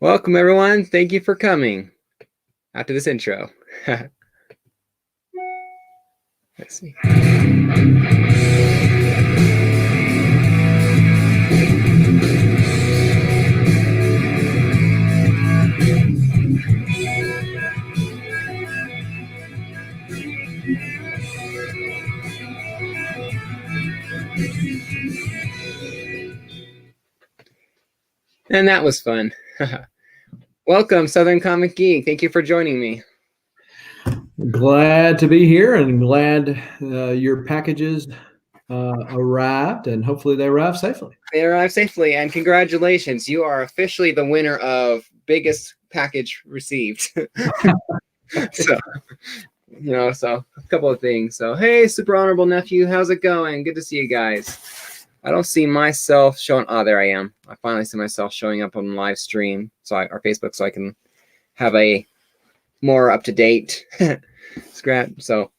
Welcome, everyone. Thank you for coming after this intro. Let's see. And that was fun. Welcome, Southern Comic Geek. Thank you for joining me. Glad to be here and glad your packages arrived, and hopefully they arrive safely. They arrived safely, and congratulations. You are officially the winner of biggest package received. So a couple of things. So, hey, super honorable nephew, how's it going? Good to see you guys. I don't see myself showing. Oh, there I am. I finally see myself showing up on the live stream, or Facebook, so I can have a more up-to-date scrap. So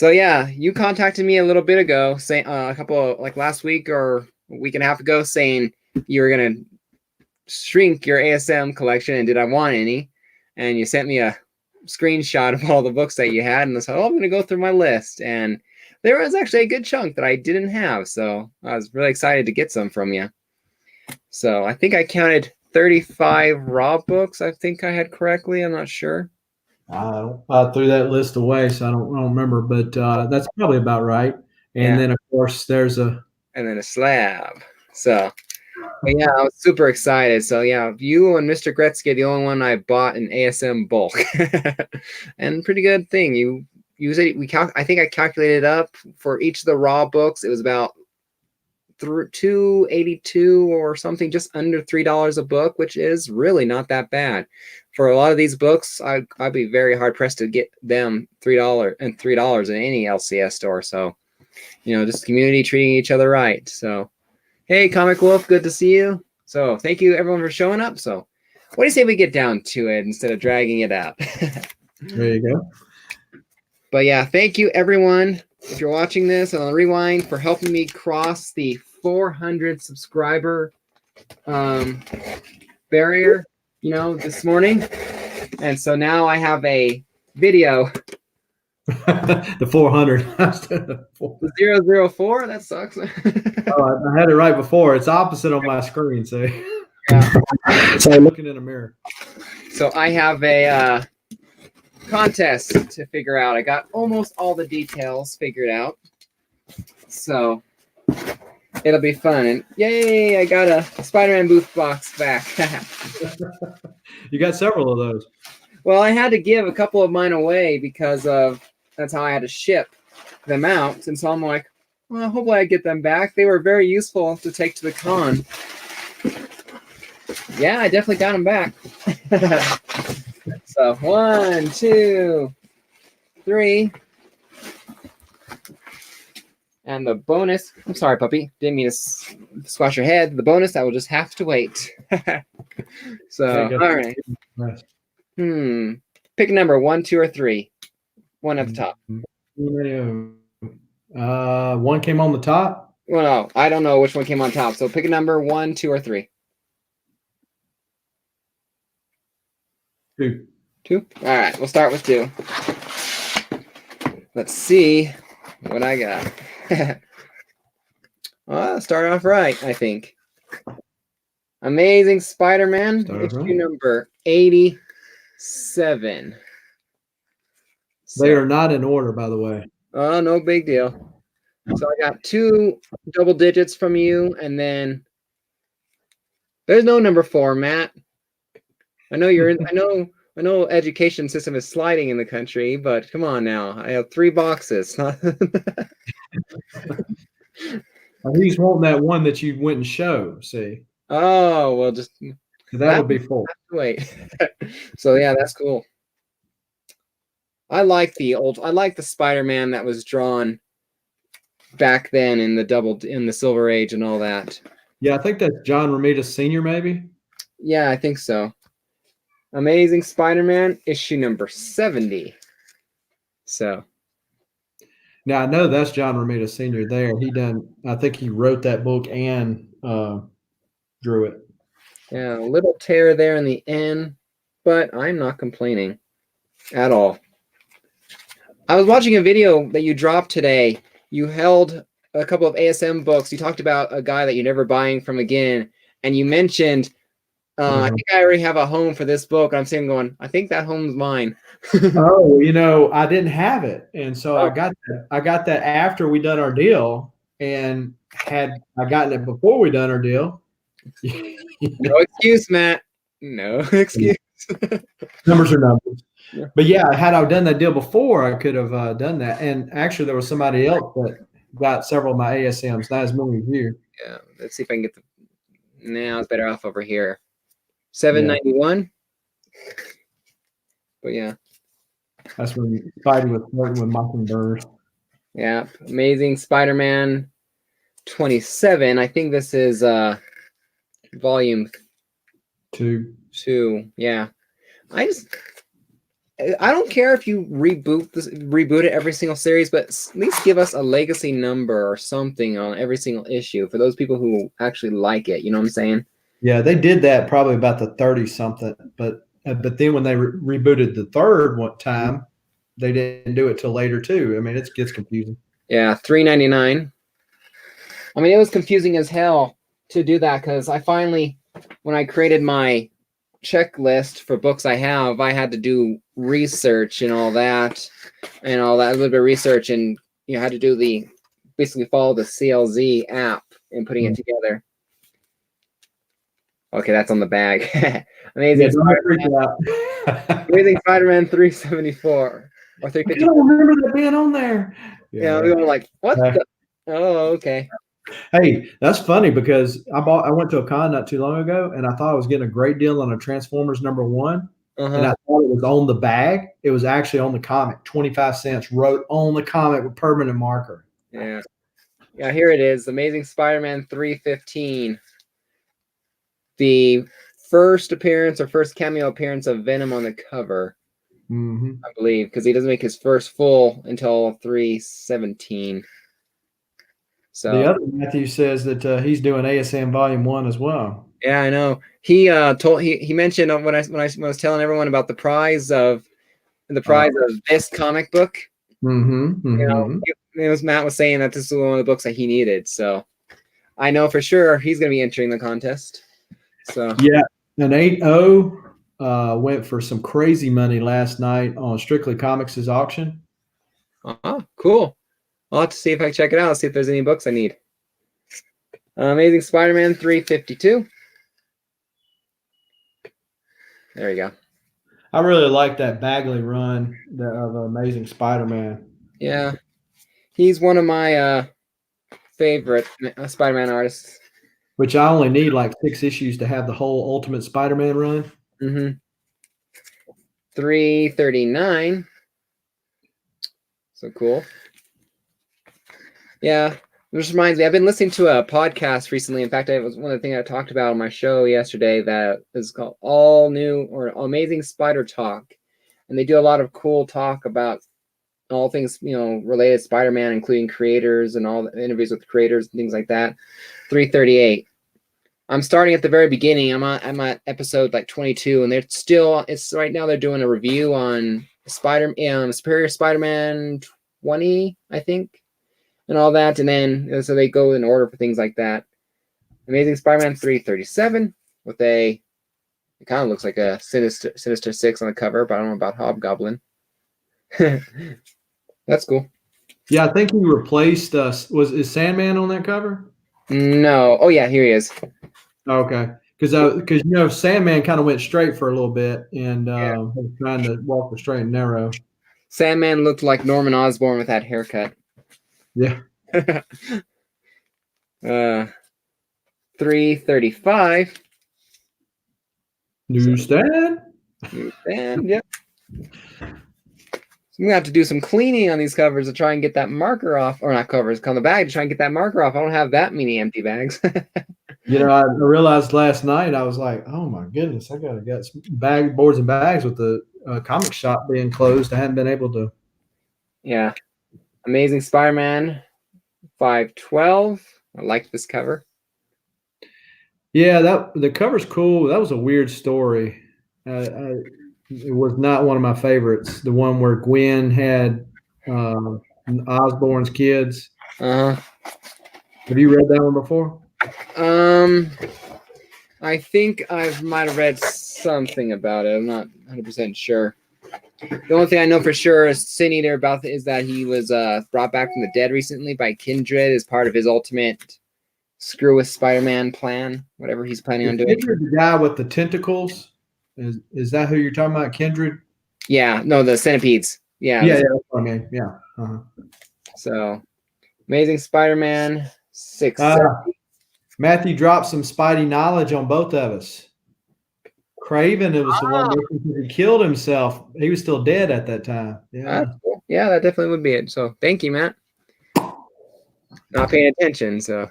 yeah, you contacted me a little bit ago, saying a couple of, like last week or a week and a half ago, saying you were gonna shrink your ASM collection and did I want any? And you sent me a screenshot of all the books that you had, and I said, "Oh, I'm gonna go through my list." And there was actually a good chunk that I didn't have, so I was really excited to get some from you. So I think I counted 35 raw books. I think I had correctly. I'm not sure. I threw that list away, so I don't remember, but that's probably about right. And then, of course, there's and then a slab. So, yeah, I was super excited. So, yeah, you and Mr. Gretzky are the only one I bought in ASM bulk. And pretty good thing. You use it. I think I calculated up for each of the raw books. It was about $2.82 or something, just under $3 a book, which is really not that bad. For a lot of these books, I'd be very hard pressed to get them $3 in any LCS store. So, just community treating each other right. So, hey, Comic Wolf, good to see you. So, thank you everyone for showing up. So, what do you say we get down to it instead of dragging it out? There you go. But yeah, thank you everyone, if you're watching this on the rewind, for helping me cross the 400 subscriber barrier, this morning. And so now I have a video. The 400. The 004? That sucks. I had it right before. It's opposite on my screen. So, yeah. So I'm looking in a mirror. So I have a contest to figure out. I got almost all the details figured out. So it'll be fun. And yay, I got a Spider-Man booth box back. You got several of those. Well, I had to give a couple of mine away because that's how I had to ship them out. And so I'm like, well, hopefully I get them back. They were very useful to take to the con. Yeah, I definitely got them back. So 1, 2, 3. And the bonus, I'm sorry, puppy. Didn't mean to squash your head. The bonus, I will just have to wait. So, all right. Nice. Pick a number, 1, 2, or 3. One at the top. 1 came on the top. Well, no, I don't know which one came on top. So pick a number, 1, 2, or 3. 2. 2? All right, we'll start with 2. Let's see what I got. Well, start off right, I think. Amazing Spider-Man, issue number 87. They are not in order, by the way. Oh, no big deal. So I got 2 double digits from you, and then there's no number 4, Matt. I know you're in. I know education system is sliding in the country, but come on now. I have 3 boxes. He's wanting that one that you wouldn't show, see? Oh, well, just that would be full. Wait. So yeah, that's cool. I like the Spider-Man that was drawn back then in the Silver Age and all that. Yeah, I think that's John Romita Sr. maybe. Yeah, I think so. Amazing Spider-Man, issue number 70. So. Now I know that's John Romita Sr. there. I think he wrote that book and drew it. Yeah, a little tear there in the end, but I'm not complaining at all. I was watching a video that you dropped today. You held a couple of ASM books. You talked about a guy that you're never buying from again, and you mentioned, I think I already have a home for this book. I'm sitting going, I think that home's mine. Oh, I didn't have it, and so I got that after we done our deal, and had I gotten it before we done our deal. No excuse, Matt. No excuse. Numbers are numbers. Yeah. But yeah, had I done that deal before, I could have done that. And actually, there was somebody else that got several of my ASMs, not as many as you. Yeah, let's see if I can get the. Now it's better off over here. $7.91. But yeah, that's when fighting with Mockingbird. Yeah, Amazing Spider-Man 27. I think this is volume 2. Yeah, I don't care if you reboot it every single series, but at least give us a legacy number or something on every single issue for those people who actually like it. You know what I'm saying? Yeah, they did that probably about the 30 something, but then when they rebooted the third one time, they didn't do it till later too. I mean, it gets confusing. Yeah, $3.99. I mean, it was confusing as hell to do that because I finally, when I created my checklist for books I had to do research and all that, a little bit of research, and had to do basically follow the CLZ app in putting it together. Okay, that's on the bag. Amazing Spider-Man 374 or 350. I don't remember that being on there. Yeah, we were like, what the? Oh, okay. Hey, that's funny because I went to a con not too long ago, and I thought I was getting a great deal on a Transformers #1, and I thought it was on the bag. It was actually on the comic, 25 cents, wrote on the comic with permanent marker. Yeah, here it is, Amazing Spider-Man 315. The first appearance or first cameo appearance of Venom on the cover, I believe, because he doesn't make his first full until 317. So the other Matthew says that he's doing ASM Volume 1 as well. Yeah, I know. He he mentioned when I was telling everyone about the prize of this comic book. It was Matt was saying that this was one of the books that he needed. So I know for sure he's going to be entering the contest. So yeah, an 8.0 went for some crazy money last night on Strictly Comics' auction. Cool. I'll have to see if I can check it out. See if there's any books I need. Amazing Spider-Man 352. There you go. I really like that Bagley run of Amazing Spider-Man. Yeah, he's one of my favorite Spider-Man artists. Which I only need like 6 issues to have the whole Ultimate Spider-Man run. 339. So cool. Yeah, this reminds me. I've been listening to a podcast recently. In fact, it was one of the things I talked about on my show yesterday that is called All New or Amazing Spider Talk, and they do a lot of cool talk about all things related to Spider-Man, including creators and all the interviews with creators and things like that. 338. I'm starting at the very beginning. I'm at episode like 22, and it's right now they're doing a review on Superior Spider-Man 20, I think, and all that. And then so they go in order for things like that. Amazing Spider-Man 337 with it kind of looks like a Sinister 6 on the cover, but I don't know about Hobgoblin. That's cool. Yeah, I think he replaced is Sandman on that cover? No. Oh yeah, here he is. Okay, because Sandman kind of went straight for a little bit and was trying to walk the straight and narrow. Sandman looked like Norman Osborn with that haircut. Yeah. 335. Newsstand. Yep. I'm gonna have to do some cleaning on these covers to try and get that marker off, or not covers, on the bag to try and get that marker off. I don't have that many empty bags. I realized last night, I was like, oh my goodness, I gotta get some boards and bags with the comic shop being closed. I haven't been able to. Yeah. Amazing Spider-Man 512. I like this cover. Yeah, the cover's cool. That was a weird story. It was not one of my favorites. The one where Gwen had Osborne's kids. Uh, Have you read that one before? I think I might have read something about it. I'm not 100% sure. The only thing I know for sure is Sin Eater about is that he was brought back from the dead recently by Kindred as part of his ultimate screw with Spider-Man plan, whatever he's planning on doing. Kindred, the guy with the tentacles. Is that who you're talking about, Kindred? Yeah, no, the centipedes. Yeah, Yeah, that's what I mean. Yeah. Uh-huh. So, Amazing Spider-Man 6. Matthew dropped some Spidey knowledge on both of us. Craven, it was the one who killed himself. He was still dead at that time. Yeah. Cool. Yeah, that definitely would be it. So, thank you, Matt. Not paying attention, so.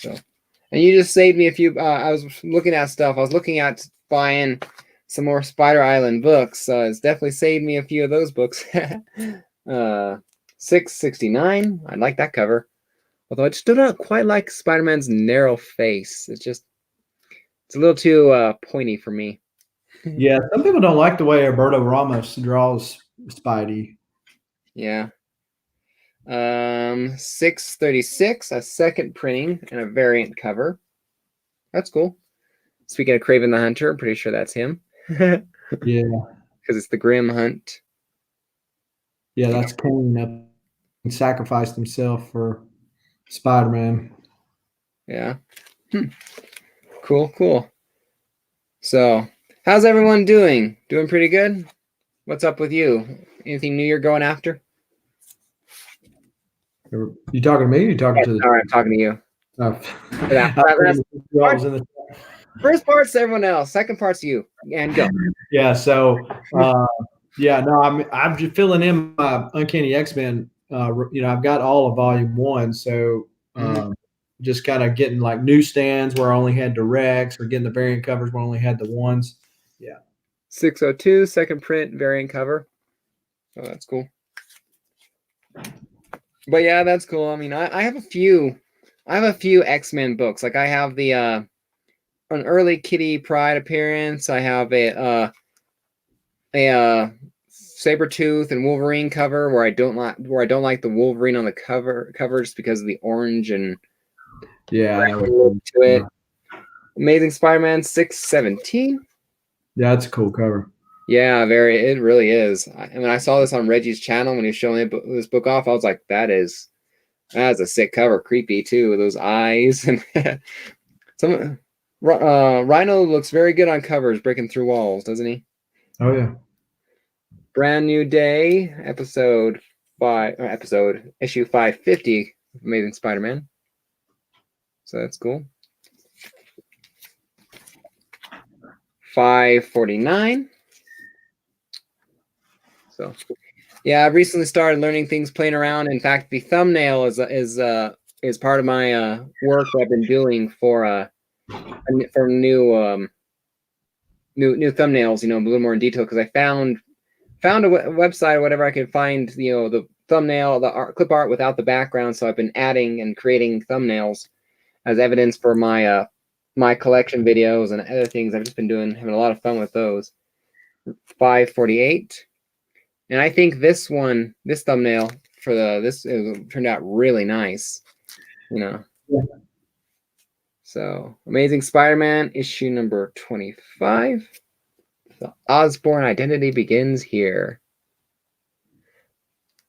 And you just saved me a few. I was looking at stuff. I was looking at buying some more Spider Island books. So it's definitely saved me a few of those books. 669. I like that cover. Although I still don't quite like Spider-Man's narrow face. It's a little too pointy for me. Yeah, some people don't like the way Alberto Ramos draws Spidey. Yeah. 636, a second printing and a variant cover. That's cool. Speaking of Kraven the Hunter, I'm pretty sure that's him. Yeah. Because it's the Grim Hunt. Yeah, that's Kane. He sacrificed himself for Spider-Man. Yeah. Cool. So, how's everyone doing? Doing pretty good? What's up with you? Anything new you're going after? You talking to me? Or you talking to the? All right, I'm talking to you. First part's everyone else. Second part's you. And go. Yeah. So, I'm just filling in my Uncanny X-Men. I've got all of Volume 1, so just kind of getting like newsstands where I only had directs, or getting the variant covers where I only had the ones. Yeah. 602, second print variant cover. Oh, that's cool. But yeah, that's cool. I mean, I have a few X-Men books. Like I have the an early Kitty Pryde appearance. I have a Sabretooth and Wolverine cover where I don't like the Wolverine on the cover just because of the orange and look to it. Amazing Spider-Man 617. Yeah, that's a cool cover. Yeah, it really is. I mean, I saw this on Reggie's channel when he was showing this book off. I was like, that's a sick cover. Creepy too, with those eyes. And Rhino looks very good on covers, breaking through walls, doesn't he? Oh yeah. Brand New Day, issue 550, Amazing Spider-Man. So that's cool. 549. So, yeah, I've recently started learning things, playing around. In fact, the thumbnail is part of my work that I've been doing for new thumbnails. A little more in detail because I found a website or whatever I could find. The thumbnail, the clip art without the background. So I've been adding and creating thumbnails as evidence for my my collection videos and other things. I've just been having a lot of fun with those. 548. And I think this thumbnail for this turned out really nice, Yeah. So, Amazing Spider-Man issue number 25. The Osborn identity begins here.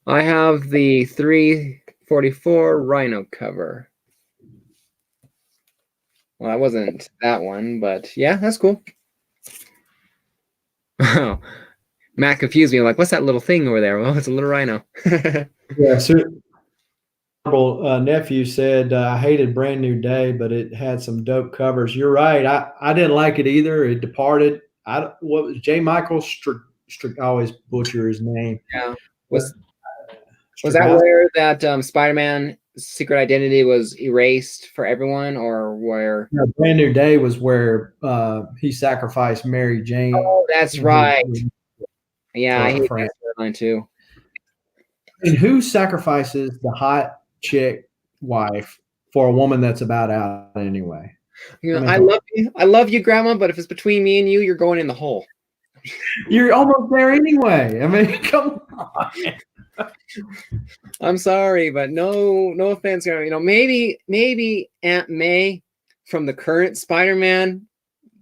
I have the 344 Rhino cover. Well, that wasn't that one, but yeah, that's cool. Oh. Matt confused me. I'm like, what's that little thing over there? Well, it's a little rhino. Yeah. So, nephew said, I hated Brand New Day, but it had some dope covers. You're right. I didn't like it either. It departed. What was J. Michael I always butcher his name. Yeah. Was that where that Spider-Man secret identity was erased for everyone, or where? No, Brand New Day was where he sacrificed Mary Jane. Oh, that's right. Yeah, I hate that storyline too. And who sacrifices the hot chick wife for a woman that's about out anyway? You know, I love you, Grandma, but if it's between me and you, you're going in the hole. You're almost there anyway. I mean, come on. I'm sorry, but no offense. You know, maybe Aunt May from the current Spider-Man,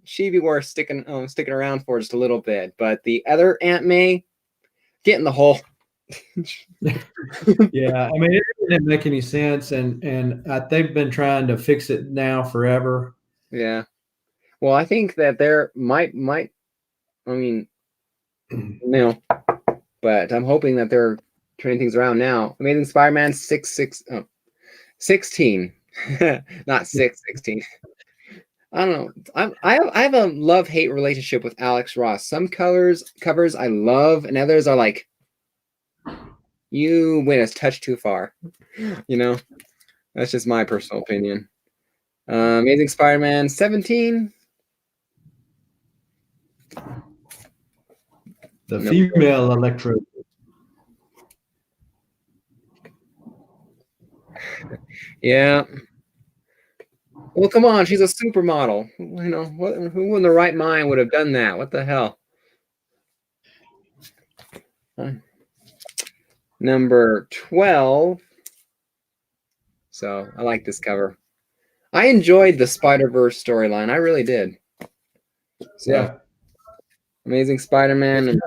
she'd be worth sticking around for just a little bit. But the other Aunt May, get in the hole. Yeah, I mean, it didn't make any sense, and they've been trying to fix it now forever. Yeah. Well, I think that there might. I mean, no, but I'm hoping that they're turning things around now. Amazing Spider-Man 16, not 616. I don't know. I have a love-hate relationship with Alex Ross. Some covers I love, and others are like, you went a touch too far. You know, that's just my personal opinion. Amazing Spider-Man 17. The female Electro. Yeah. Well, come on, she's a supermodel. You know, who in the right mind would have done that? What the hell? Number 12. So I like this cover. I enjoyed the Spider-Verse storyline. I really did. So, yeah. Amazing Spider-Man.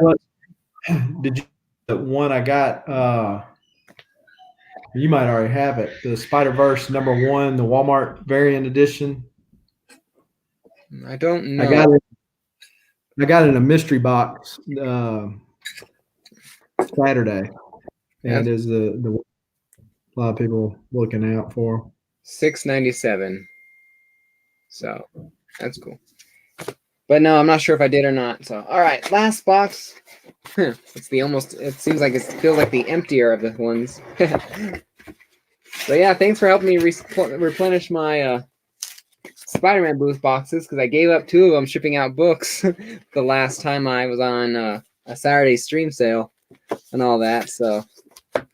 Did you the one I got? You might already have it. The Spider-Verse #1, the Walmart variant edition. I don't know. I got it in a mystery box Saturday, and is the a lot of people looking out for. $6.97. So that's cool. But no, I'm not sure if I did or not. So all right, last box. It's the almost. It seems like it feels like the emptier of the ones. So yeah, thanks for helping me replenish my Spider-Man booth boxes, because I gave up 2 of them shipping out books the last time I was on a Saturday stream sale and all that. So,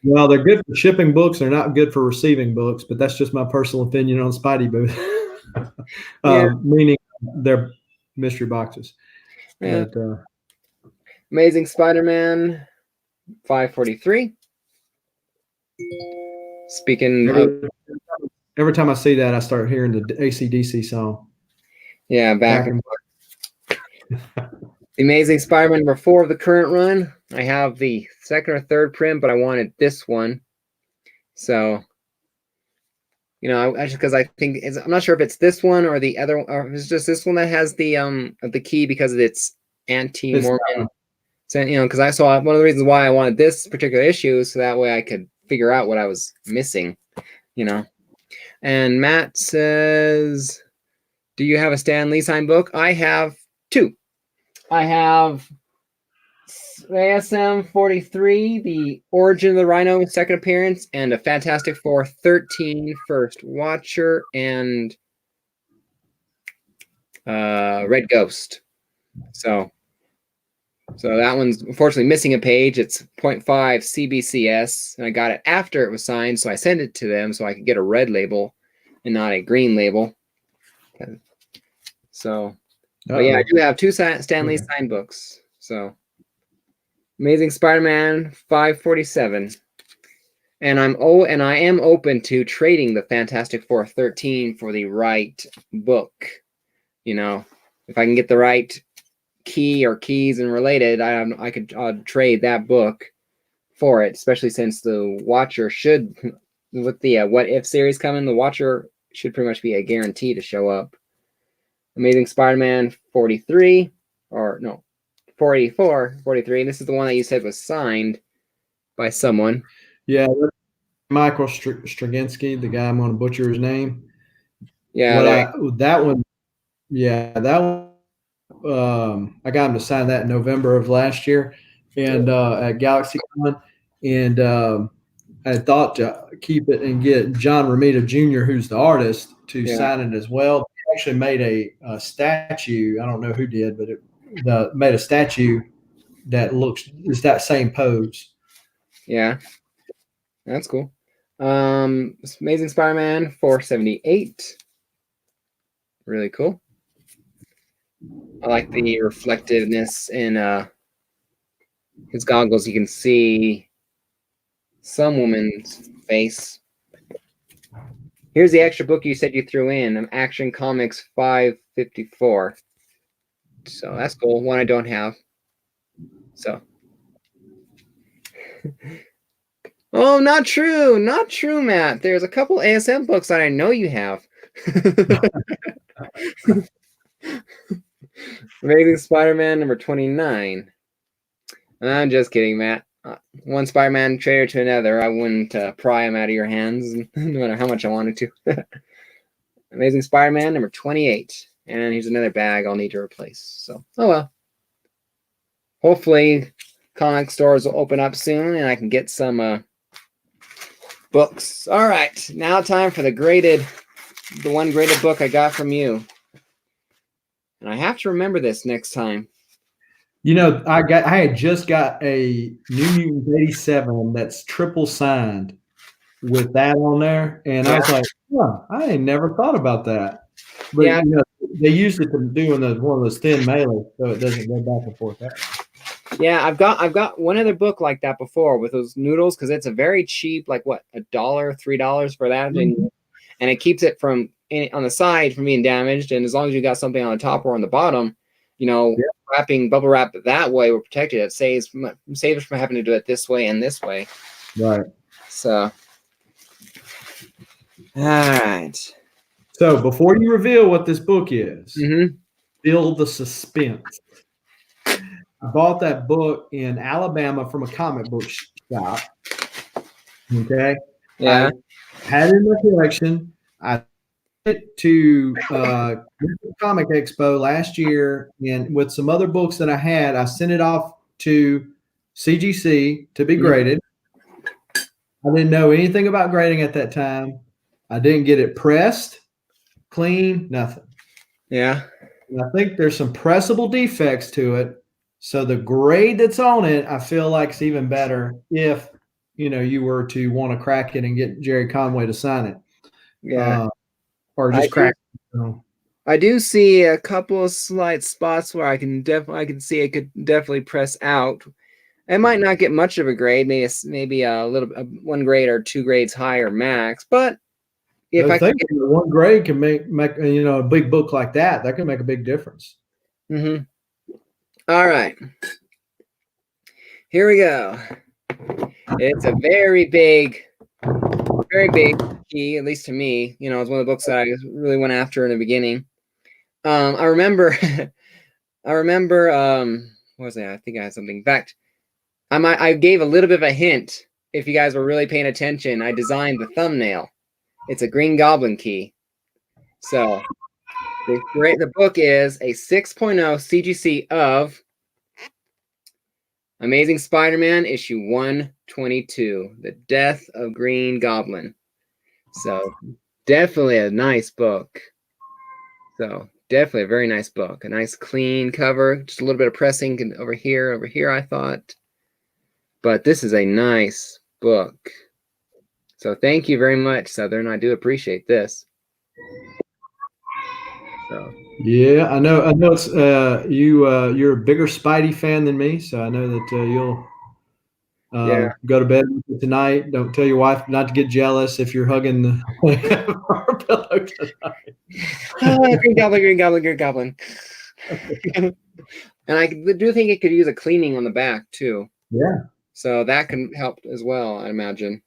well, they're good for shipping books. They're not good for receiving books, but that's just my personal opinion on Spidey booth. Meaning they're mystery boxes. Yeah. But, Amazing Spider-Man 543. Speaking of, every time I see that, I start hearing the AC/DC song. Yeah, back and forth. The Amazing Spider-Man #4 of the current run. I have the 2nd or 3rd print, but I wanted this one. So, you know, actually, because I think I'm not sure if it's this one or the other, or if it's just this one that has the key because it's anti-Mormon. So, you know, because I saw one of the reasons why I wanted this particular issue is so that way I could figure out what I was missing, you know. And Matt says, do you have a Stan Lee signed book? I have 2. I have ASM 43, the Origin of the Rhino 2nd appearance, and a Fantastic Four 13 First Watcher, and Red Ghost. So that one's unfortunately missing a page. It's 0.5 CBCS, and I got it after it was signed, so I sent it to them so I could get a red label and not a green label. So, but yeah, I do have 2 Stan Lee signed books. So, Amazing Spider-Man 547, and I am open to trading the Fantastic Four 13 for the right book. You know, if I can get the right key or keys and related, I could trade that book for it, especially since the Watcher should, with the What If series coming, the Watcher should pretty much be a guarantee to show up. Amazing Spider-Man 43, or no, 44, 43. This is the one that you said was signed by someone. Yeah, Michael Straczynski, the guy I'm going to butcher his name. Yeah, that one. Yeah, that one. I got him to sign that in November of last year, and at GalaxyCon, and I thought to keep it and get John Romita Jr., who's the artist, to sign it as well. He actually made a statue. I don't know who did, but made a statue that is that same pose. Yeah, that's cool. Amazing Spider-Man 478. Really cool. I like the reflectiveness in his goggles. You can see some woman's face. Here's the extra book you said you threw in, Action Comics 554. So that's cool. One I don't have. So. Oh, not true. Not true, Matt. There's a couple ASM books that I know you have. Amazing Spider-Man number 29. I'm just kidding, Matt. One Spider-Man traitor to another. I wouldn't pry him out of your hands, no matter how much I wanted to. Amazing Spider-Man number 28. And here's another bag I'll need to replace. So, oh well. Hopefully, comic stores will open up soon and I can get some books. All right, now time for the one graded book I got from you. And I have to remember this next time. You know, I had just got a New Mutants 87 that's triple signed with that on there, and I was like, I ain't never thought about that. But you know, they used it to do one of those thin mailers, so it doesn't go back and forth. Yeah, I've got one other book like that before with those noodles, because it's a very cheap, like what, $1, $3 for that, and it keeps it from on the side from being damaged. And as long as you got something on the top or on the bottom, you know, wrapping bubble wrap that way will protect it. It saves us from having to do it this way and this way. Right. So, all right. So before you reveal what this book is, build the suspense. I bought that book in Alabama from a comic book shop. Okay. Yeah. I had it in my collection. I went to Comic Expo last year, and with some other books that I had, I sent it off to CGC to be graded. I didn't know anything about grading at that time. I didn't get it pressed, clean, nothing. Yeah. And I think there's some pressable defects to it. So the grade that's on it, I feel like is even better if, you know, you were to want to crack it and get Jerry Conway to sign it. Yeah. Or just crack it. I do see a couple of slight spots where I can see it could definitely press out. It might not get much of a grade, maybe a little 1 grade or 2 grades higher max, but if I think 1 grade can make you know, a big book like that can make a big difference. All right, here we go. It's a very big key, at least to me. You know, it's one of the books that I really went after in the beginning. I remember, what was that? I think I had something. In fact, I gave a little bit of a hint. If you guys were really paying attention, I designed the thumbnail. It's a Green Goblin key. So the book is a 6.0 CGC of Amazing Spider-Man issue 122, The Death of Green Goblin. So definitely a nice book. So definitely a very nice book. A nice clean cover. Just a little bit of pressing over here, I thought. But this is a nice book. So thank you very much, Southern. I do appreciate this. So yeah, I know it's you're a bigger Spidey fan than me, so I know that you'll go to bed tonight. Don't tell your wife not to get jealous if you're hugging the pillow tonight. Green Goblin. And I do think it could use a cleaning on the back too. Yeah. So that can help as well, I imagine.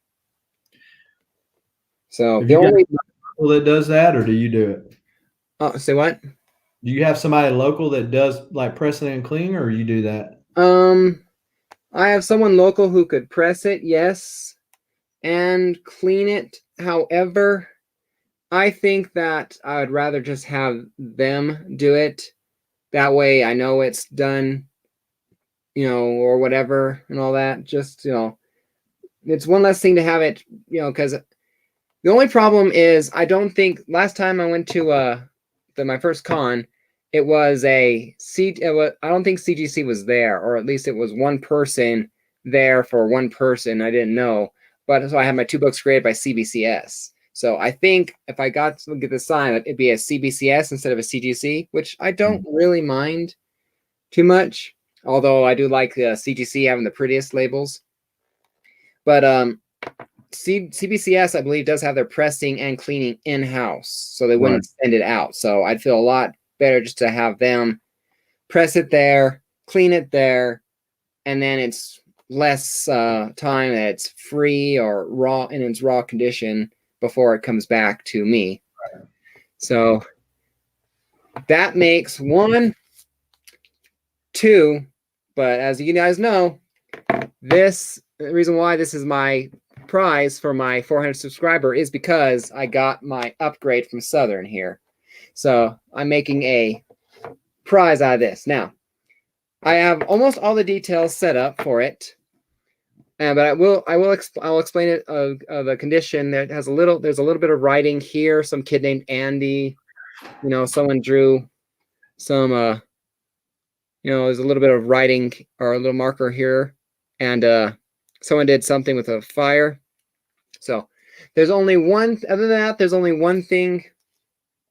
So the only people that does that, or do you do it? Oh, say what? Do you have somebody local that does like pressing and cleaning, or you do that? I have someone local who could press it, yes, and clean it. However, I think that I would rather just have them do it. That way I know it's done, you know, or whatever and all that. Just, you know, it's one less thing to have it, you know, because the only problem is I don't think last time I went to my first con, it was I don't think CGC was there, or at least it was one person there for one person. I didn't know, but so I had my 2 books graded by CBCS. So I think if I got to get the sign, it'd be a CBCS instead of a CGC, which I don't really mind too much. Although I do like the CGC having the prettiest labels. But CBCS, I believe, does have their pressing and cleaning in-house, so they wouldn't send it out. So I'd feel a lot better just to have them press it there, clean it there, and then it's less time that it's free or raw in its raw condition before it comes back to me. So that makes 1, 2, but as you guys know, the reason why this is my prize for my 400 subscriber is because I got my upgrade from Southern here. So I'm making a prize out of this. Now, I have almost all the details set up for it. But I'll explain it the condition that has there's a little bit of writing here. Some kid named Andy, someone drew some there's a little bit of writing or a little marker here, and someone did something with a fire. So there's only one, other than that, there's only one thing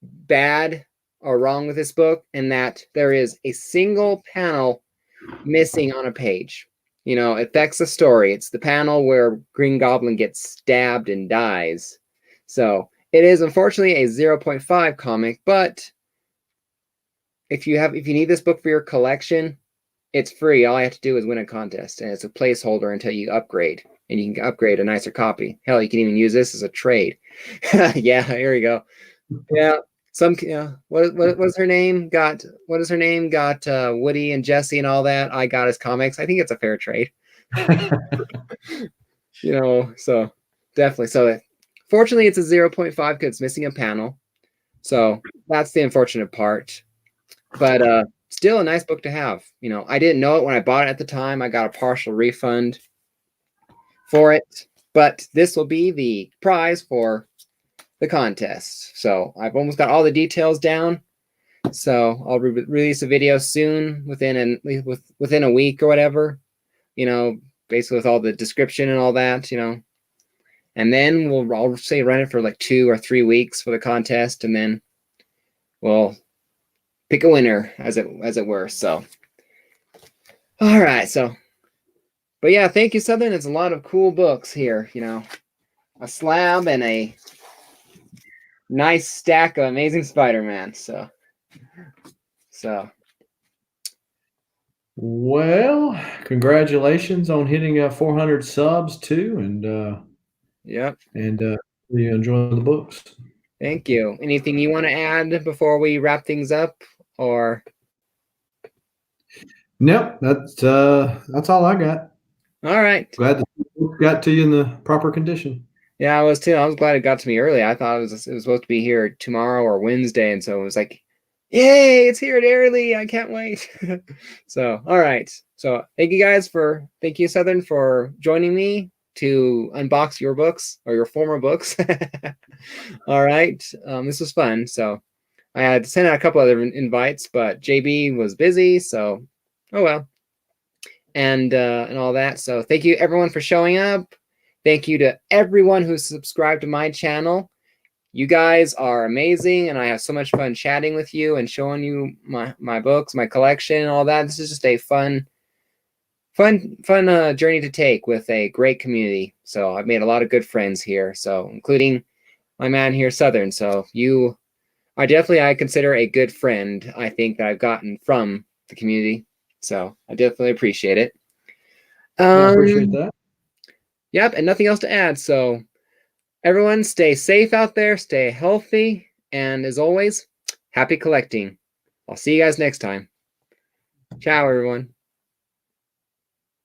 bad or wrong with this book, and that there is a single panel missing on a page. It affects the story. It's the panel where Green Goblin gets stabbed and dies. So it is unfortunately a 0.5 comic, but if you need this book for your collection, it's free. All I have to do is win a contest, and it's a placeholder until you upgrade, and you can upgrade a nicer copy. Hell, you can even use this as a trade. Yeah, here we go. Yeah, what is her name? Got Woody and Jesse and all that. I got his comics. I think it's a fair trade. So definitely. So fortunately, it's a 0.5 because it's missing a panel. So that's the unfortunate part. But still a nice book to have. I didn't know it when I bought it at the time. I got a partial refund for it, but this will be the prize for the contest. So I've almost got all the details down. So I'll release a video soon, within a week or whatever. Basically with all the description and all that. And then I'll say run it for like 2 or 3 weeks for the contest, and then we'll pick a winner, as it were. So, all right. So, but yeah, thank you, Southern. It's a lot of cool books here. A slab and a nice stack of Amazing Spider-Man. So. Well, congratulations on hitting 400 subs too, and yep. And you enjoy the books. Thank you. Anything you want to add before we wrap things up, or? Nope, that's all I got. All right. Glad the book got to you in the proper condition. Yeah, I was too. I was glad it got to me early. I thought it was supposed to be here tomorrow or Wednesday, and so it was like, yay, it's here early. I can't wait. So, all right. So thank you, Southern, for joining me to unbox your books or your former books. All right. This was fun. So I had to send out a couple other invites, but JB was busy. So, oh well. And all that. So thank you everyone for showing up. Thank you to everyone who's subscribed to my channel. You guys are amazing, and I have so much fun chatting with you and showing you my books, my collection, and all that. This is just a fun journey to take with a great community. So I've made a lot of good friends here, so including my man here, Southern. So you are definitely, I consider, a good friend, I think, that I've gotten from the community. So I definitely appreciate it. I appreciate that. Yep, and nothing else to add. So everyone, stay safe out there, stay healthy, and as always, happy collecting. I'll see you guys next time. Ciao, everyone.